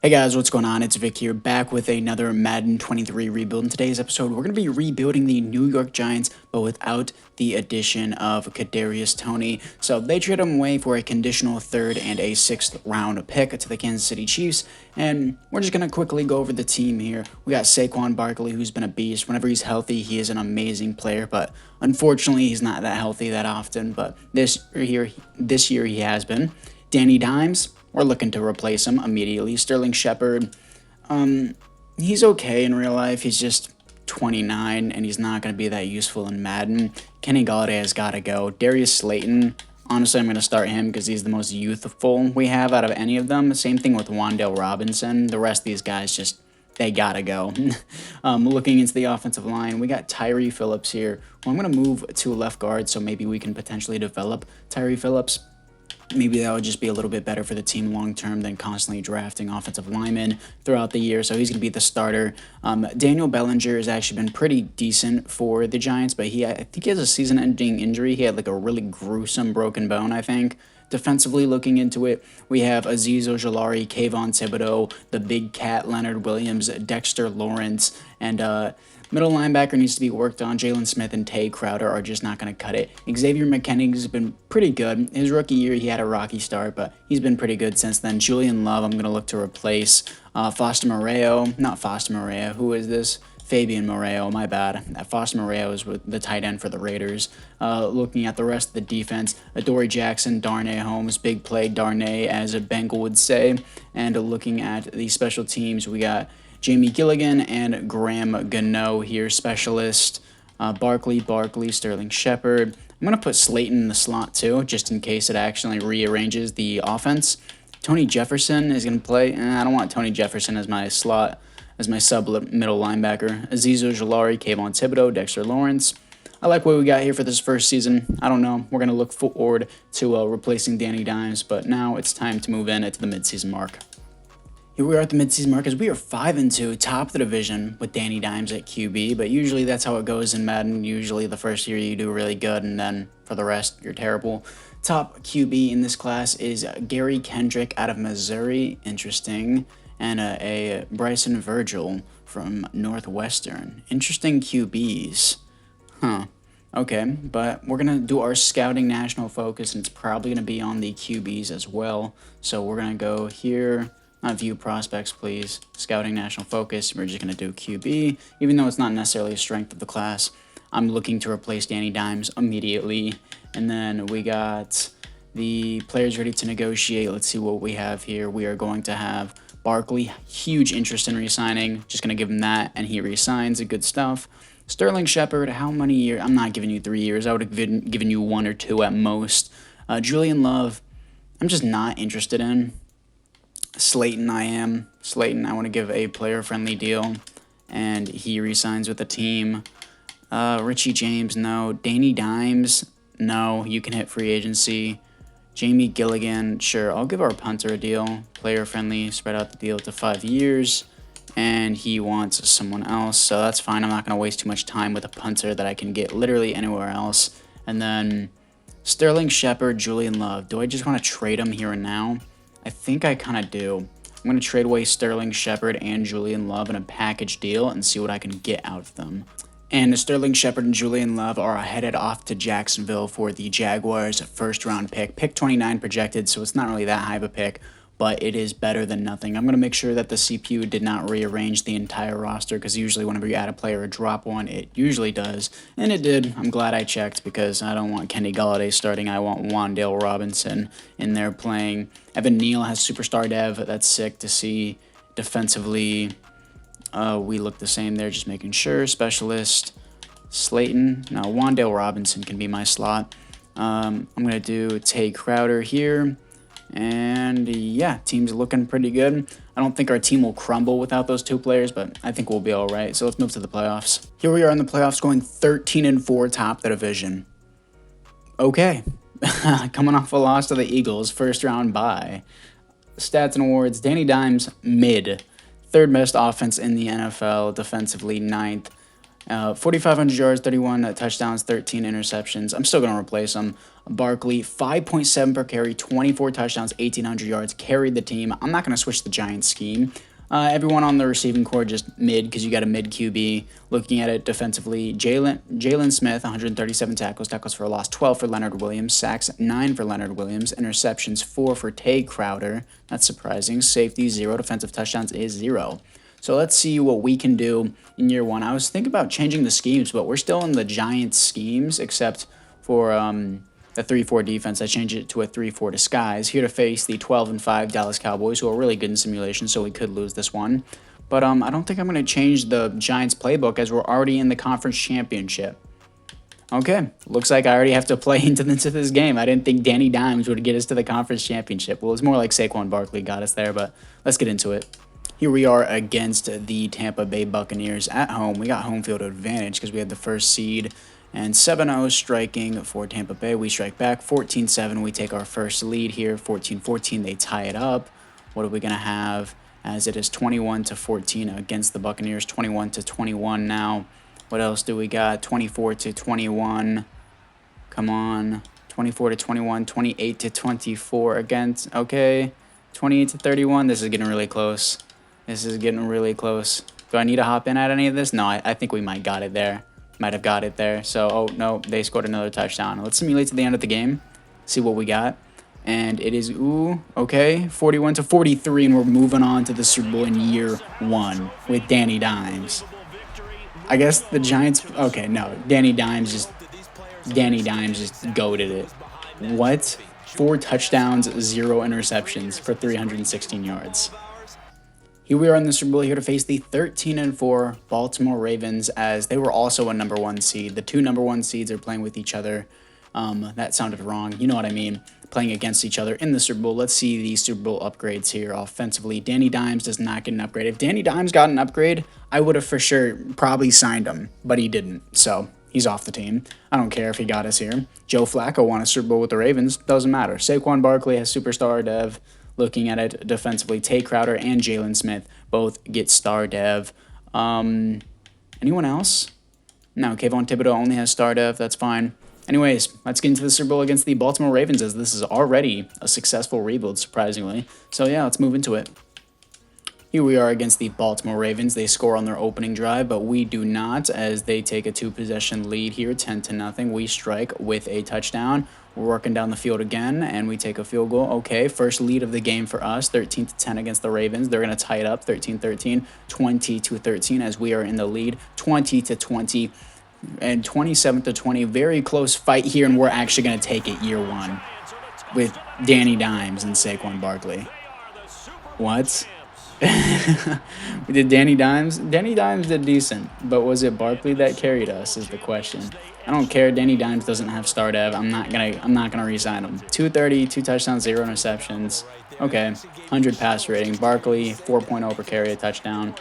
Hey guys, what's going on? It's Vic here, back with another Madden 23 rebuild. In today's episode, we're going to be rebuilding the New York Giants, but without the addition of Kadarius Toney. So they trade him away for a conditional third and a sixth round pick to the Kansas City Chiefs. And we're just going to quickly go over the team here. We got Saquon Barkley, who's been a beast. Whenever he's healthy, he is an amazing player, but unfortunately, he's not that healthy that often. But this year he has been. Danny Dimes, we're looking to replace him immediately. Sterling Shepard, he's okay in real life. He's just 29, and he's not going to be that useful in Madden. Kenny Golladay has got to go. Darius Slayton, honestly, I'm going to start him because he's the most youthful we have out of any of them. Same thing with Wan'Dale Robinson. The rest of these guys just, they got to go. Looking into the offensive line, we got Tyree Phillips here. Well, I'm going to move to left guard, so maybe we can potentially develop Tyree Phillips. Maybe that would just be a little bit better for the team long term than constantly drafting offensive linemen throughout the year. So he's going to be the starter. Daniel Bellinger has actually been pretty decent for the Giants, but I think he has a season-ending injury. He had like a really gruesome broken bone, I think. Defensively, looking into it, we have Azeez Ojulari, Kayvon Thibodeaux, the Big Cat, Leonard Williams, Dexter Lawrence, and middle linebacker needs to be worked on. Jalen Smith and Tay Crowder are just not going to cut it. Xavier McKinney has been pretty good. His rookie year, he had a rocky start, but he's been pretty good since then. Julian Love, I'm going to look to replace. Foster Moreau, not Foster Moreau. Who is this? Fabian Moreau, my bad. Foster Moreau is the tight end for the Raiders. Looking at the rest of the defense, Adoree Jackson, Darnay Holmes, big play Darnay, as a Bengal would say. And looking at the special teams, we got Jamie Gilligan and Graham Gano here, specialist. Barkley, Sterling Shepard. I'm going to put Slayton in the slot too, just in case it actually rearranges the offense. Tony Jefferson is going to play. I don't want Tony Jefferson as my slot, as my sub-middle linebacker. Azeez Ojulari, Kayvon Thibodeaux, Dexter Lawrence. I like what we got here for this first season. I don't know. We're going to look forward to replacing Danny Dimes, but now it's time to move in to the midseason mark. Here we are at the midseason mark as we are 5-2, top of the division with Danny Dimes at QB, but usually that's how it goes in Madden. Usually the first year you do really good, and then for the rest, you're terrible. Top QB in this class is Gary Kendrick out of Missouri, interesting, and a Bryson Virgil from Northwestern. Interesting QBs. Okay, but we're going to do our scouting national focus, and it's probably going to be on the QBs as well. So we're going to go here. Not view prospects, please. Scouting national focus. We're just going to do QB, even though it's not necessarily a strength of the class. I'm looking to replace Danny Dimes immediately. And then we got the players ready to negotiate. Let's see what we have here. We are going to have Barkley, huge interest in re-signing. Just going to give him that, and he re-signs. Good stuff. Sterling Shepard, how many years? I'm not giving you 3 years. I would have given you 1 or 2 at most. Julian Love, I'm just not interested in. Slayton, I want to give a player-friendly deal, and he resigns with the team. Richie James, no. Danny Dimes, no. You can hit free agency. Jamie Gilligan, sure. I'll give our punter a deal. Player-friendly, spread out the deal to 5 years, and he wants someone else, so that's fine. I'm not going to waste too much time with a punter that I can get literally anywhere else. And then Sterling Shepard, Julian Love. Do I just want to trade him here and now? I think I kind of do. I'm going to trade away Sterling Shepard and Julian Love in a package deal and see what I can get out of them. And Sterling Shepard and Julian Love are headed off to Jacksonville for the Jaguars' first-round pick. Pick 29 projected, so it's not really that high of a pick, but it is better than nothing. I'm going to make sure that the CPU did not rearrange the entire roster, because usually whenever you add a player or drop one, it usually does. And it did. I'm glad I checked, because I don't want Kenny Golladay starting. I want Wan'Dale Robinson in there playing. Evan Neal has superstar dev. That's sick to see. Defensively, we look the same there, just making sure. Specialist, Slayton. Now, Wan'Dale Robinson can be my slot. I'm going to do Tay Crowder here. And yeah, team's looking pretty good. I don't think our team will crumble without those 2 players, but I think we'll be all right. So let's move to the playoffs. Here we are in the playoffs, going 13-4, top of the division. Okay, coming off a loss to the Eagles, first round bye. Stats and awards: Danny Dimes, mid. 3rd best offense in the NFL, defensively 9th. 4,500 yards, 31 touchdowns, 13 interceptions. I'm still going to replace him. Barkley, 5.7 per carry, 24 touchdowns, 1,800 yards, carried the team. I'm not going to switch the Giants scheme. Everyone on the receiving core just mid because you got a mid QB. Looking at it defensively, Jalen Smith, 137 tackles for a loss, 12 for Leonard Williams, sacks 9 for Leonard Williams, interceptions 4 for Tay Crowder. That's surprising. Safety 0, defensive touchdowns is 0. So let's see what we can do in year one. I was thinking about changing the schemes, but we're still in the Giants schemes except for the 3-4 defense. I changed it to a 3-4 disguise. Here to face the 12-5 Dallas Cowboys, who are really good in simulation, so we could lose this one. But I don't think I'm going to change the Giants playbook as we're already in the conference championship. Okay, looks like I already have to play into this game. I didn't think Danny Dimes would get us to the conference championship. Well, it's more like Saquon Barkley got us there, but let's get into it. Here we are against the Tampa Bay Buccaneers at home. We got home field advantage because we had the first seed. And 7-0 striking for Tampa Bay. We strike back 14-7. We take our first lead here. 14-14. They tie it up. What are we going to have? As it is 21-14 against the Buccaneers. 21-21 now. What else do we got? 24-21. Come on. 24-21. 28-24 against. Okay. 28-31. This is getting really close. This is getting really close. Do I need to hop in at any of this? No, I think we might got it there. Might have got it there. So, oh, no, they scored another touchdown. Let's simulate to the end of the game. See what we got. And it is, okay, 41-43, and we're moving on to the Super Bowl in year one with Danny Dimes. I guess the Giants, okay, no, Danny Dimes just goated it. What? 4 touchdowns, 0 interceptions for 316 yards. Here we are in the Super Bowl here to face the 13-4 Baltimore Ravens as they were also a number 1 seed. The 2 number 1 seeds are playing with each other. That sounded wrong. You know what I mean. Playing against each other in the Super Bowl. Let's see the Super Bowl upgrades here offensively. Danny Dimes does not get an upgrade. If Danny Dimes got an upgrade, I would have for sure probably signed him, but he didn't. So he's off the team. I don't care if he got us here. Joe Flacco won a Super Bowl with the Ravens. Doesn't matter. Saquon Barkley has superstar dev. Looking at it defensively, Tay Crowder and Jalen Smith both get star dev. Anyone else? No, Kayvon Thibodeau only has star dev. That's fine. Anyways, let's get into the Super Bowl against the Baltimore Ravens as this is already a successful rebuild, surprisingly. So yeah, let's move into it. Here we are against the Baltimore Ravens. They score on their opening drive, but we do not as they take a 2-possession lead here, 10-0. We strike with a touchdown. We're working down the field again, and we take a field goal. Okay, first lead of the game for us, 13-10 against the Ravens. They're going to tie it up, 13-13, 20-13 as we are in the lead, 20-20, and 27-20. Very close fight here, and we're actually going to take it year one with Danny Dimes and Saquon Barkley. What? We did Danny Dimes. Danny Dimes did decent, but was it Barkley that carried us is the question. I don't care. Danny Dimes doesn't have star dev. I'm not gonna re-sign him. 230, 2 touchdowns, 0 interceptions. Okay, 100 pass rating. Barkley 4.0 per carry, a touchdown.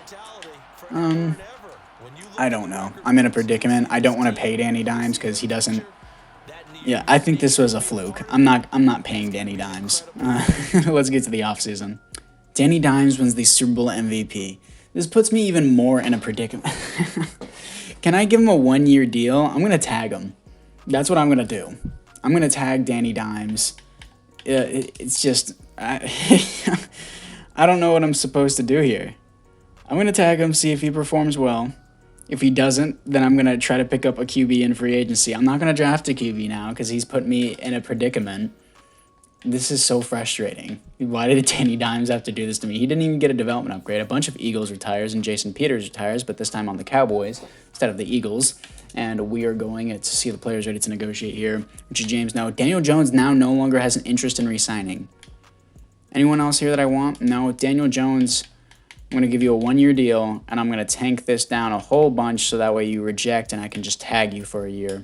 I don't know. I'm in a predicament. I don't want to pay Danny Dimes because he doesn't. Yeah, I think this was a fluke. I'm not paying Danny Dimes. Let's get to the offseason. Danny Dimes wins the Super Bowl MVP. This puts me even more in a predicament. Can I give him a 1-year deal? I'm going to tag him. That's what I'm going to do. I'm going to tag Danny Dimes. It's just, I don't know what I'm supposed to do here. I'm going to tag him, see if he performs well. If he doesn't, then I'm going to try to pick up a QB in free agency. I'm not going to draft a QB now because he's put me in a predicament. This is so frustrating. Why did Danny Dimes have to do this to me? He didn't even get a development upgrade. A bunch of Eagles retires and Jason Peters retires, but this time on the Cowboys instead of the Eagles. And we are going to see the players ready to negotiate here. Richie James, no. Daniel Jones now no longer has an interest in re-signing. Anyone else here that I want? No. Daniel Jones, I'm going to give you a 1-year deal, and I'm going to tank this down a whole bunch so that way you reject and I can just tag you for a year.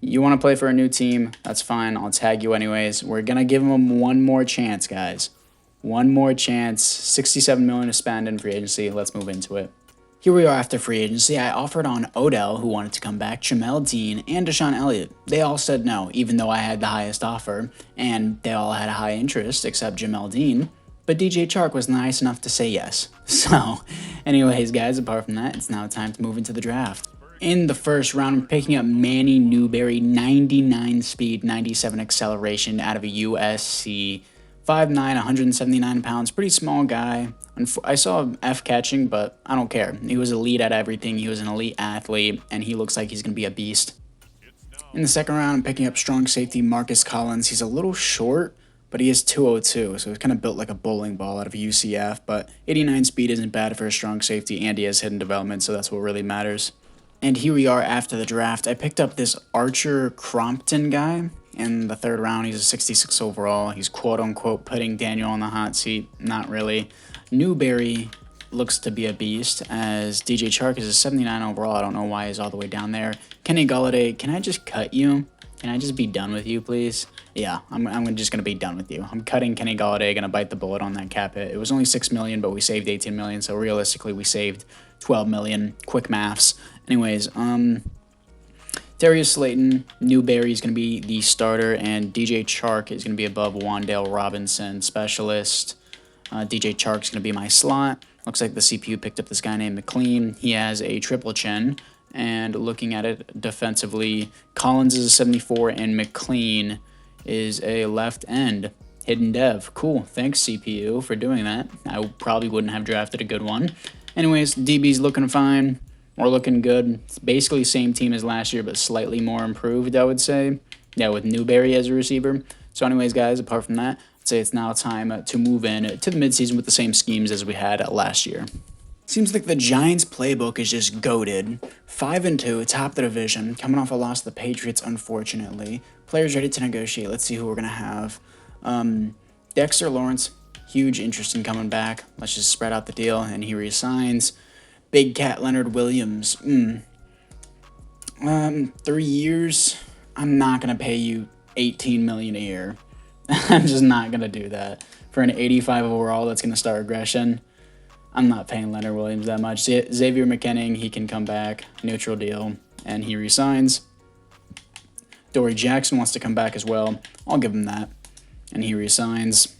You want to play for a new team? That's fine. I'll tag you anyways. We're going to give him one more chance, guys. One more chance. $67 million to spend in free agency. Let's move into it. Here we are after free agency. I offered on Odell, who wanted to come back, Jamel Dean, and Deshaun Elliott. They all said no, even though I had the highest offer, and they all had a high interest except Jamel Dean. But DJ Chark was nice enough to say yes. So, anyways, guys, apart from that, it's now time to move into the draft. In the first round, picking up Manny Newberry, 99 speed, 97 acceleration out of a USC. 5'9", 179 pounds, pretty small guy. I saw him F catching, but I don't care. He was elite at everything. He was an elite athlete, and he looks like he's going to be a beast. In the second round, I'm picking up strong safety Marcus Collins. He's a little short, but he is 202, so he's kind of built like a bowling ball out of a UCF, but 89 speed isn't bad for a strong safety, and he has hidden development, so that's what really matters. And here we are after the draft. I picked up this Archer Crompton guy in the third round. He's a 66 overall. He's quote-unquote putting Daniel on the hot seat. Not really. Newberry looks to be a beast, as DJ Chark is a 79 overall. I don't know why he's all the way down there. Kenny Golladay, can I just cut you? Can I just be done with you, please? Yeah, I'm just going to be done with you. I'm cutting Kenny Golladay, going to bite the bullet on that cap hit. It was only $6 million, but we saved $18 million, so realistically we saved $12 million. Quick maths. Anyways, Darius Slayton, Newberry is going to be the starter, and DJ Chark is going to be above Wan'Dale Robinson, specialist. DJ Chark is going to be my slot. Looks like the CPU picked up this guy named McLean. He has a triple chin. And looking at it defensively, Collins is a 74 and McLean is a left end. Hidden dev. Cool. Thanks, CPU, for doing that. I probably wouldn't have drafted a good one. Anyways, DB's looking fine. We're looking good. It's basically same team as last year, but slightly more improved, I would say. Yeah, with Newberry as a receiver. So anyways, guys, apart from that, I'd say it's now time to move in to the midseason with the same schemes as we had last year. Seems like the Giants' playbook is just goated. 5-2, top of the division, coming off a loss to the Patriots, unfortunately. Players ready to negotiate. Let's see who we're going to have. Dexter Lawrence, huge interest in coming back. Let's just spread out the deal, and he resigns. Big Cat Leonard Williams. 3 years. I'm not going to pay you $18 million a year. I'm just not going to do that. For an 85 overall that's going to start regression, I'm not paying Leonard Williams that much. Xavier McKinnon, he can come back, neutral deal, and he resigns. Dory Jackson wants to come back as well. I'll give him that, and he resigns.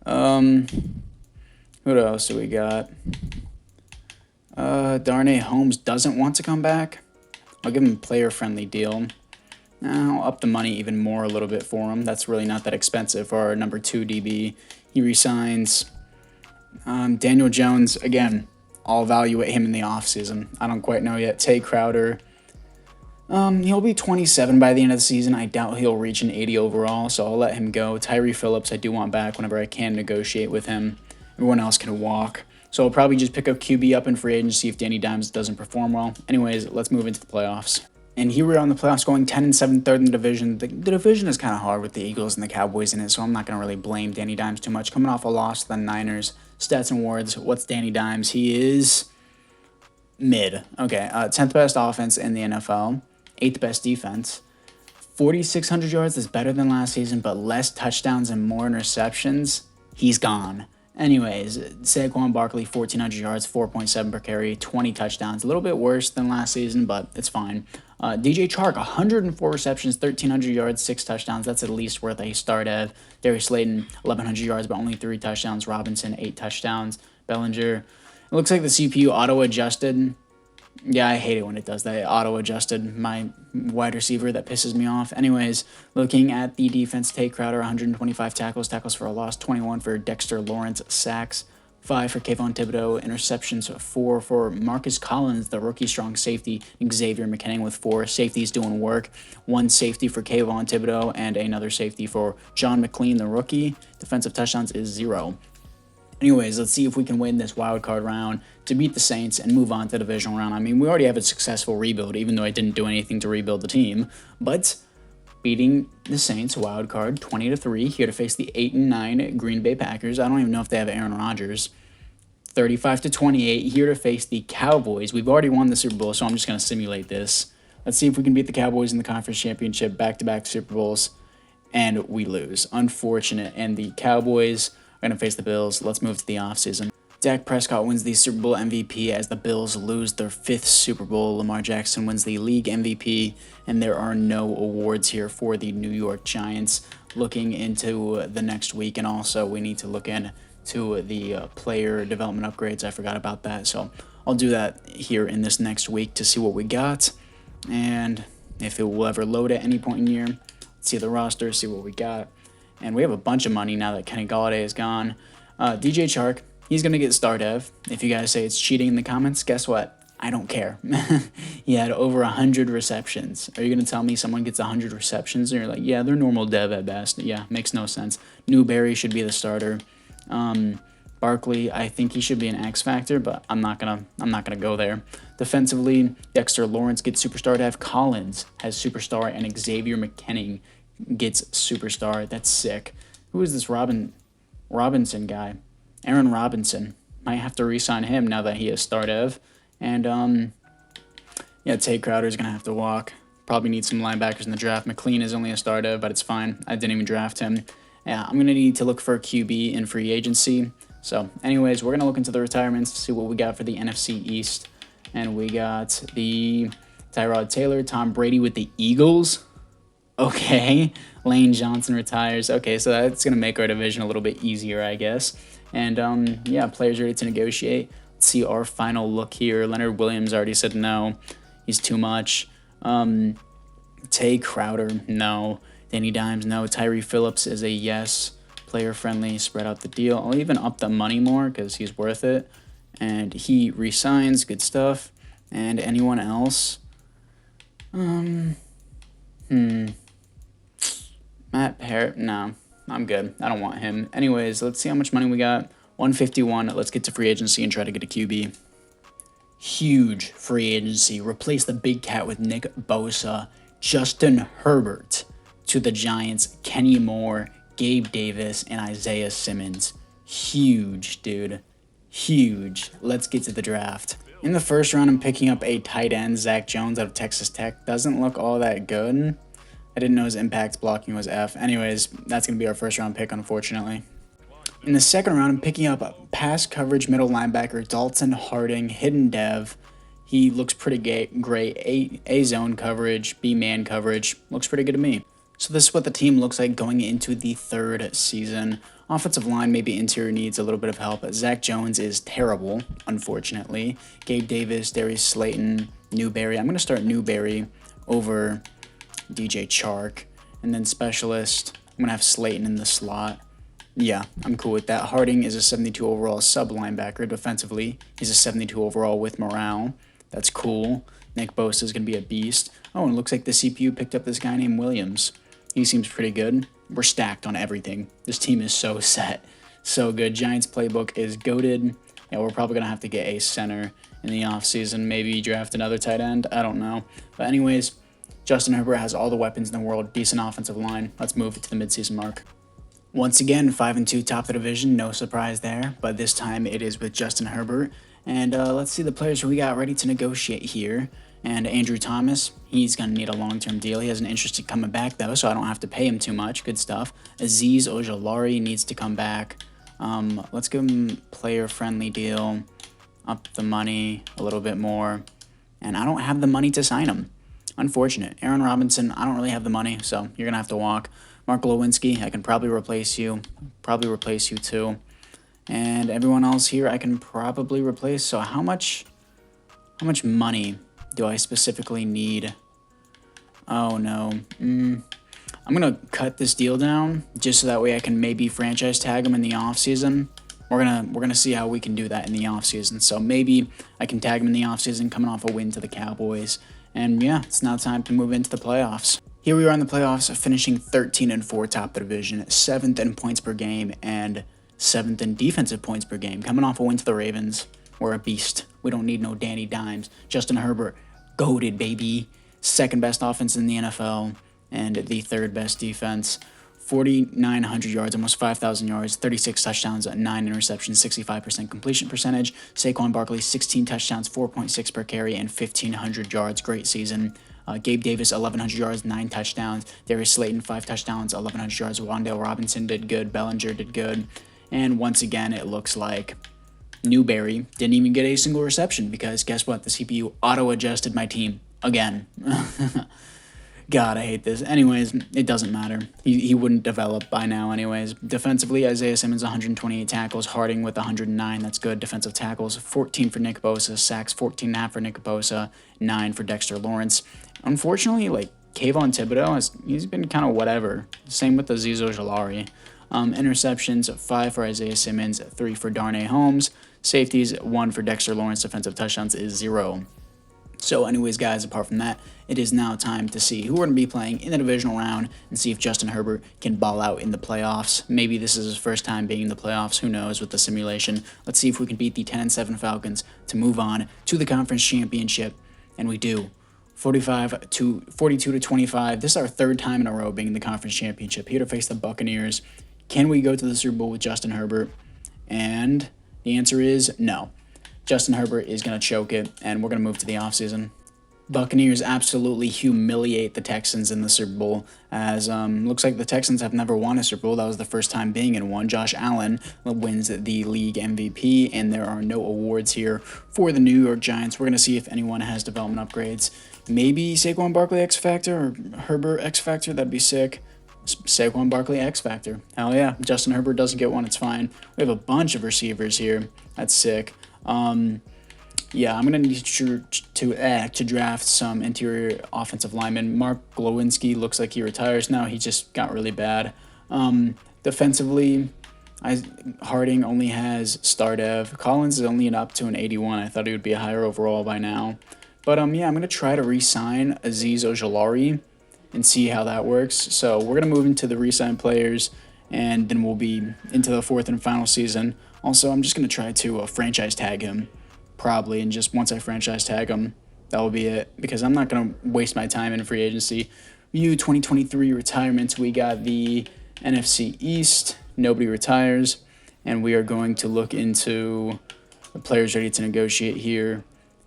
Who else do we got? Darnay Holmes doesn't want to come back. I'll give him a player-friendly deal. I'll up the money even more a little bit for him. That's really not that expensive for our number 2 DB. He resigns. Daniel Jones, again, I'll evaluate him in the offseason. I don't quite know yet. Tay Crowder, he'll be 27 by the end of the season. I doubt he'll reach an 80 overall, so I'll let him go. Tyree Phillips, I do want back whenever I can negotiate with him. Everyone else can walk. So I'll probably just pick up QB up in free agency if Danny Dimes doesn't perform well. Anyways, let's move into the playoffs. And here we are in the playoffs going 10-7, third in the division. The division is kind of hard with the Eagles and the Cowboys in it, so I'm not going to really blame Danny Dimes too much. Coming off a loss to the Niners. Stats and awards, what's Danny Dimes? He is mid. Okay, 10th best offense in the NFL, 8th best defense. 4,600 yards is better than last season, but less touchdowns and more interceptions. He's gone. Anyways, Saquon Barkley, 1,400 yards, 4.7 per carry, 20 touchdowns. A little bit worse than last season, but it's fine. DJ Chark, 104 receptions, 1,300 yards, 6 touchdowns. That's at least worth a start of. Darius Slayton, 1,100 yards, but only 3 touchdowns. Robinson, 8 touchdowns. Bellinger, it looks like the CPU auto-adjusted. Yeah, I hate it when it does that. It auto-adjusted my wide receiver. That pisses me off. Anyways, looking at the defense, Tay Crowder, 125 tackles for a loss, 21 for Dexter Lawrence, sacks, 5 for Kayvon Thibodeau, interceptions, 4 for Marcus Collins, the rookie strong safety, Xavier McKinnon with 4 safeties doing work, 1 safety for Kayvon Thibodeau, and another safety for John McLean, the rookie. Defensive touchdowns is 0. Anyways, let's see if we can win this wild card round to beat the Saints and move on to the divisional round. I mean, we already have a successful rebuild, even though I didn't do anything to rebuild the team. But beating the Saints, wild card, 20-3, here to face the 8-9 Green Bay Packers. I don't even know if they have Aaron Rodgers. 35-28, here to face the Cowboys. We've already won the Super Bowl, so I'm just going to simulate this. Let's see if we can beat the Cowboys in the conference championship, back-to-back Super Bowls, and we lose. Unfortunate. And the Cowboys are going to face the Bills. Let's move to the offseason. Dak Prescott wins the Super Bowl MVP as the Bills lose their 5th Super Bowl. Lamar Jackson wins the league MVP, and there are no awards here for the New York Giants looking into the next week. And also, we need to look in to the player development upgrades. I forgot about that, so I'll do that here in this next week to see what we got, and if it will ever load at any point in the year. See the roster, see what we got, and we have a bunch of money now that Kenny Galladay is gone. DJ Chark, he's gonna get star dev. If you guys say it's cheating in the comments, guess what? I don't care. He had over 100 receptions. Are you going to tell me someone gets 100 receptions and you're like, yeah, they're normal dev at best? Yeah, makes no sense. Newberry should be the starter. Barkley, I think he should be an X factor, but I'm not gonna go there. Defensively, Dexter Lawrence gets superstar dev. Collins has superstar, and Xavier McKinnon gets superstar. That's sick. Who is this Robinson guy? Aaron Robinson. Might have to re-sign him now that he is star dev. And, yeah, Tate Crowder's going to have to walk. Probably need some linebackers in the draft. McLean is only a star dev, but it's fine. I didn't even draft him. Yeah, I'm going to need to look for a QB in free agency. So, anyways, we're going to look into the retirements to see what we got for the NFC East. And we got the Tyrod Taylor, Tom Brady with the Eagles. Okay. Lane Johnson retires. Okay, so that's going to make our division a little bit easier, I guess. And, yeah, players ready to negotiate. See our final look here. Leonard Williams already said no. He's too much. Tay Crowder, no. Danny Dimes, no. Tyree Phillips is a yes. Player friendly, spread out the deal. I'll even up the money more because he's worth it. And he resigns, good stuff. And anyone else? Matt Parrott, no. I'm good. I don't want him. Anyways, let's see how much money we got. 151. Let's get to free agency and try to get a QB. Huge free agency. Replace the big cat with Nick Bosa. Justin Herbert to the Giants. Kenny Moore, Gabe Davis, and Isaiah Simmons. Huge, dude. Huge. Let's get to the draft. In the first round, I'm picking up a tight end, Zach Jones out of Texas Tech. Doesn't look all that good. I didn't know his impact blocking was F. Anyways, that's going to be our first round pick, unfortunately. In the second round, I'm picking up a pass coverage middle linebacker, Dalton Harding, hidden dev. He looks pretty great. A zone coverage, B man coverage. Looks pretty good to me. So this is what the team looks like going into the third season. Offensive line, maybe interior needs a little bit of help. Zach Jones is terrible, unfortunately. Gabe Davis, Darius Slayton, Newberry. I'm going to start Newberry over DJ Chark. And then specialist, I'm going to have Slayton in the slot. Yeah, I'm cool with that. Harding is a 72 overall sub linebacker. Defensively, he's a 72 overall with morale. That's cool. Nick Bosa is going to be a beast. Oh, and it looks like the CPU picked up this guy named Williams. He seems pretty good. We're stacked on everything. This team is so set. So good. Giants playbook is goated. Yeah, we're probably going to have to get a center in the offseason. Maybe draft another tight end. I don't know. But anyways, Justin Herbert has all the weapons in the world. Decent offensive line. Let's move it to the midseason mark. Once again, 5-2 top of the division, no surprise there, but this time it is with Justin Herbert. And let's see the players who we got ready to negotiate here. And Andrew Thomas, he's going to need a long-term deal. He has an interest in coming back, though, so I don't have to pay him too much. Good stuff. Azeez Ojulari needs to come back. Let's give him player-friendly deal. Up the money a little bit more. And I don't have the money to sign him. Unfortunate. Aaron Robinson, I don't really have the money, so you're going to have to walk. Mark Lewinsky, I can probably replace you. Probably replace you too. And everyone else here I can probably replace. So how much money do I specifically need? Oh no. I'm going to cut this deal down just so that way I can maybe franchise tag him in the offseason. We're gonna see how we can do that in the offseason. So maybe I can tag him in the offseason coming off a win to the Cowboys. And yeah, it's now time to move into the playoffs. Here we are in the playoffs, finishing 13-4 top of the division, 7th in points per game, and 7th in defensive points per game. Coming off a win to the Ravens, we're a beast. We don't need no Danny Dimes. Justin Herbert, goated, baby. Second best offense in the NFL, and the third best defense. 4,900 yards, almost 5,000 yards, 36 touchdowns, 9 interceptions, 65% completion percentage. Saquon Barkley, 16 touchdowns, 4.6 per carry, and 1,500 yards. Great season. Gabe Davis, 1,100 yards, 9 touchdowns. Darius Slayton, 5 touchdowns, 1,100 yards. Wan'Dale Robinson did good. Bellinger did good. And once again, it looks like Newberry didn't even get a single reception because guess what? The CPU auto-adjusted my team again. God, I hate this. Anyways, it doesn't matter. He wouldn't develop by now anyways. Defensively, Isaiah Simmons, 128 tackles. Harding with 109. That's good. Defensive tackles, 14 for Nick Bosa. Sacks, 14.5 for Nick Bosa. 9 for Dexter Lawrence. Unfortunately, like, Kayvon Thibodeau, he's been kind of whatever. Same with the Azeez Ojulari. Interceptions, 5 for Isaiah Simmons. 3 for Darnay Holmes. Safeties, 1 for Dexter Lawrence. Defensive touchdowns is 0. So anyways, guys, apart from that, it is now time to see who we're going to be playing in the divisional round and see if Justin Herbert can ball out in the playoffs. Maybe this is his first time being in the playoffs. Who knows with the simulation. Let's see if we can beat the 10-7 Falcons to move on to the conference championship. And we do. 42 to 25. This is our third time in a row being in the conference championship. Here to face the Buccaneers. Can we go to the Super Bowl with Justin Herbert? And the answer is no. Justin Herbert is going to choke it, and we're going to move to the offseason. Buccaneers absolutely humiliate the Texans in the Super Bowl, as looks like the Texans have never won a Super Bowl. That was the first time being in one. Josh Allen wins the league MVP, and there are no awards here for the New York Giants. We're going to see if anyone has development upgrades. Maybe Saquon Barkley X Factor or Herbert X Factor. That'd be sick. Saquon Barkley X Factor. Hell yeah. Justin Herbert doesn't get one. It's fine. We have a bunch of receivers here. That's sick. Yeah, I'm gonna need to draft some interior offensive linemen. Mark Glowinski looks like he retires now. He just got really bad. Defensively, Harding only has star dev. Collins is only up to an 81. I thought he would be a higher overall by now. But yeah, I'm gonna try to re-sign Azeez Ojulari and see how that works. So we're gonna move into the re-sign players, and then we'll be into the fourth and final season. Also, I'm just going to try to franchise tag him, probably, and just once I franchise tag him, that will be it, because I'm not going to waste my time in free agency. Review 2023 retirements, we got the NFC East, nobody retires, and we are going to look into the players ready to negotiate here.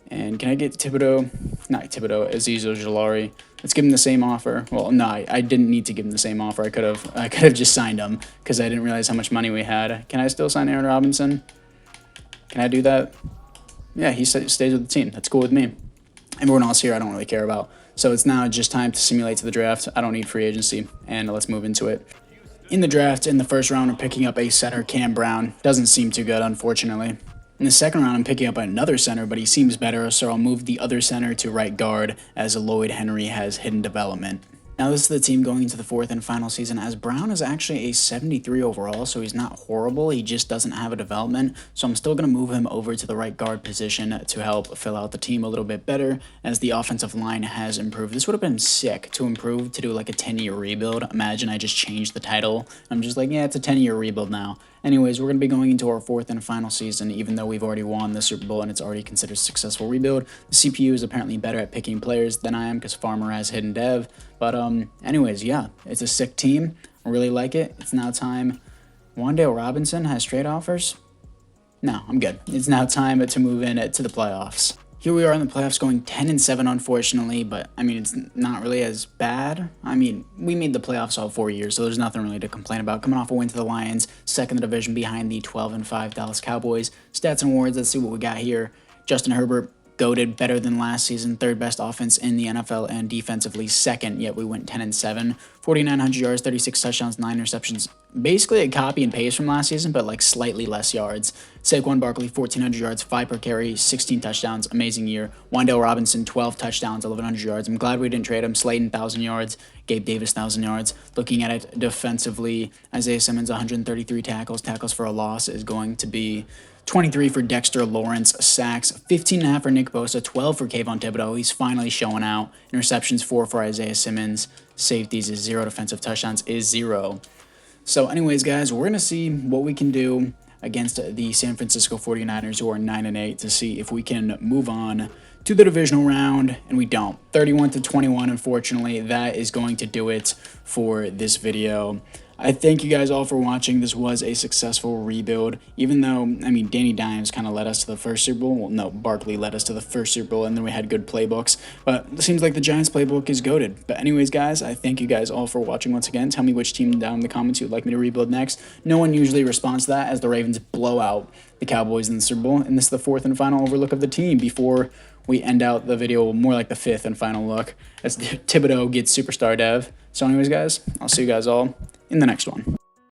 And can I get Thibodeau? Not Thibodeau, Azeez Ojulari. Let's give him the same offer. Well, no, I didn't need to give him the same offer. I could have just signed him because I didn't realize how much money we had. Can I still sign Aaron Robinson? Can I do that? Yeah, he stays with the team. That's cool with me. Everyone else here I don't really care about. So it's now just time to simulate to the draft. I don't need free agency, and let's move into it. In the draft, in the first round, we're picking up a center, Cam Brown. Doesn't seem too good, unfortunately. In the second round, I'm picking up another center, but he seems better, so I'll move the other center to right guard, as Lloyd Henry has hidden development. Now this is the team going into the fourth and final season, as Brown is actually a 73 overall, so he's not horrible, he just doesn't have a development, so I'm still going to move him over to the right guard position to help fill out the team a little bit better, as the offensive line has improved. This would have been sick to improve, to do like a 10-year rebuild. Imagine I just changed the title. I'm just like, yeah, it's a 10-year rebuild now. Anyways, we're going to be going into our fourth and final season, even though we've already won the Super Bowl and it's already considered a successful rebuild. The CPU is apparently better at picking players than I am because Farmer has hidden dev. But anyways, yeah, it's a sick team. I really like it. It's now time. Wan'Dale Robinson has trade offers? No, I'm good. It's now time to move in to the playoffs. Here we are in the playoffs going 10-7, unfortunately, but I mean, it's not really as bad. I mean, we made the playoffs all 4 years, so there's nothing really to complain about. Coming off a win to the Lions, second in the division behind the 12-5 Dallas Cowboys. Stats and awards, let's see what we got here. Justin Herbert, goated, better than last season, third best offense in the NFL, and defensively second, yet we went 10-7. 4,900 yards, 36 touchdowns, 9 interceptions. Basically a copy and paste from last season, but like slightly less yards. Saquon Barkley, 1,400 yards, 5 per carry, 16 touchdowns, amazing year. Wan'Dale Robinson, 12 touchdowns, 1,100 yards. I'm glad we didn't trade him. Slayton, 1,000 yards. Gabe Davis, 1,000 yards. Looking at it defensively, Isaiah Simmons, 133 tackles. Tackles for a loss is going to be 23 for Dexter Lawrence. Sacks, 15.5 for Nick Bosa, 12 for Kayvon Thibodeau. He's finally showing out. Interceptions, 4 for Isaiah Simmons. Safeties is 0. Defensive touchdowns is 0. So anyways, guys, we're going to see what we can do against the San Francisco 49ers, who are 9-8, to see if we can move on to the divisional round, and we don't. 31-21, unfortunately. That is going to do it for this video. I thank you guys all for watching. This was a successful rebuild, even though, I mean, Danny Dimes kind of led us to the first Super Bowl. Well, no, Barkley led us to the first Super Bowl, and then we had good playbooks. But it seems like the Giants playbook is goated. But anyways, guys, I thank you guys all for watching once again. Tell me which team down in the comments you'd like me to rebuild next. No one usually responds to that, as the Ravens blow out the Cowboys in the Super Bowl. And this is the fourth and final overlook of the team before we end out the video more like the 5th and final look as Thibodeau gets superstar dev. So anyways, guys, I'll see you guys all in the next one.